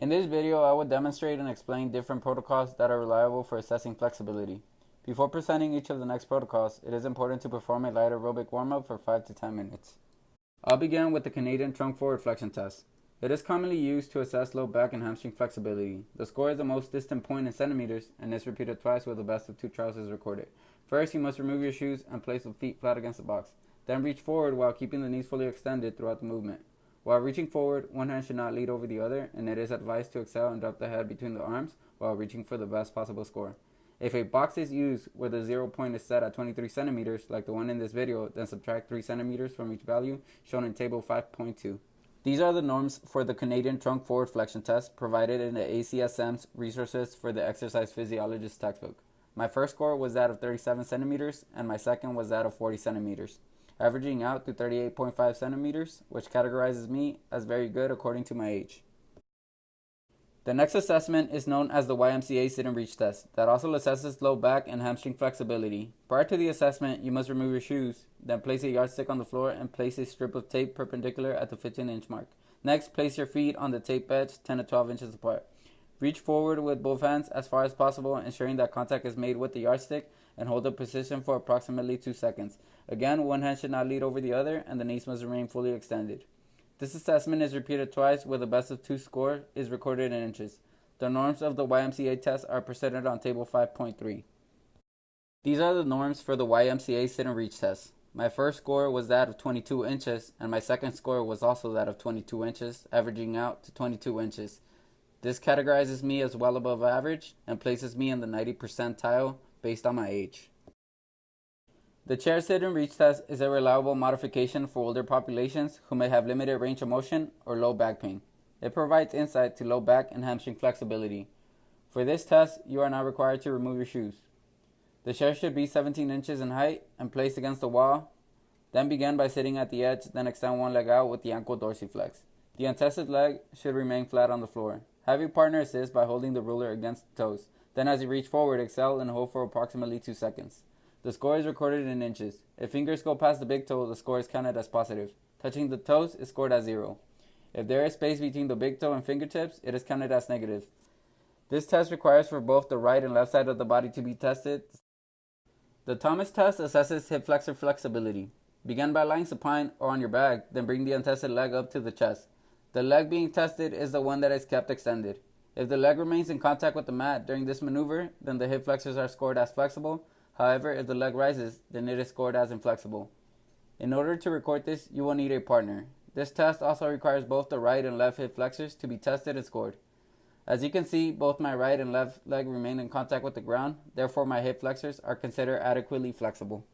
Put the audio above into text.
In this video, I will demonstrate and explain different protocols that are reliable for assessing flexibility. Before presenting each of the next protocols, it is important to perform a light aerobic warm-up for 5 to 10 minutes. I'll begin with the Canadian trunk forward flexion test. It is commonly used to assess low back and hamstring flexibility. The score is the most distant point in centimeters and is repeated twice with the best of 2 trials is recorded. First, you must remove your shoes and place the feet flat against the box. Then reach forward while keeping the knees fully extended throughout the movement. While reaching forward, one hand should not lead over the other, and it is advised to exhale and drop the head between the arms while reaching for the best possible score. If a box is used where the 0 point is set at 23 centimeters, like the one in this video, then subtract 3 centimeters from each value, shown in table 5.2. These are the norms for the Canadian trunk forward flexion test provided in the ACSM's Resources for the Exercise Physiologist textbook. My first score was that of 37 centimeters, and my second was that of 40 centimeters, averaging out to 38.5 centimeters, which categorizes me as very good according to my age. The next assessment is known as the YMCA sit and reach test that also assesses low back and hamstring flexibility. Prior to the assessment, you must remove your shoes, then place a yardstick on the floor and place a strip of tape perpendicular at the 15-inch mark. Next, place your feet on the tape edge 10 to 12 inches apart. Reach forward with both hands as far as possible, ensuring that contact is made with the yardstick, and hold the position for approximately 2 seconds. Again, one hand should not lead over the other and the knees must remain fully extended. This assessment is repeated twice where the best of 2 score is recorded in inches. The norms of the YMCA test are presented on table 5.3. These are the norms for the YMCA sit and reach test. My first score was that of 22 inches and my second score was also that of 22 inches, averaging out to 22 inches. This categorizes me as well above average and places me in the 90th percentile based on my age. The chair sit and reach test is a reliable modification for older populations who may have limited range of motion or low back pain. It provides insight to low back and hamstring flexibility. For this test, you are not required to remove your shoes. The chair should be 17 inches in height and placed against the wall. Then begin by sitting at the edge, then extend one leg out with the ankle dorsiflex. The untested leg should remain flat on the floor. Have your partner assist by holding the ruler against the toes. Then as you reach forward, exhale and hold for approximately 2 seconds. The score is recorded in inches. If fingers go past the big toe, the score is counted as positive. Touching the toes is scored as 0. If there is space between the big toe and fingertips, it is counted as negative. This test requires for both the right and left side of the body to be tested. The Thomas test assesses hip flexor flexibility. Begin by lying supine or on your back, then bring the untested leg up to the chest. The leg being tested is the one that is kept extended. If the leg remains in contact with the mat during this maneuver, then the hip flexors are scored as flexible. However, if the leg rises, then it is scored as inflexible. In order to record this, you will need a partner. This test also requires both the right and left hip flexors to be tested and scored. As you can see, both my right and left leg remain in contact with the ground, therefore my hip flexors are considered adequately flexible.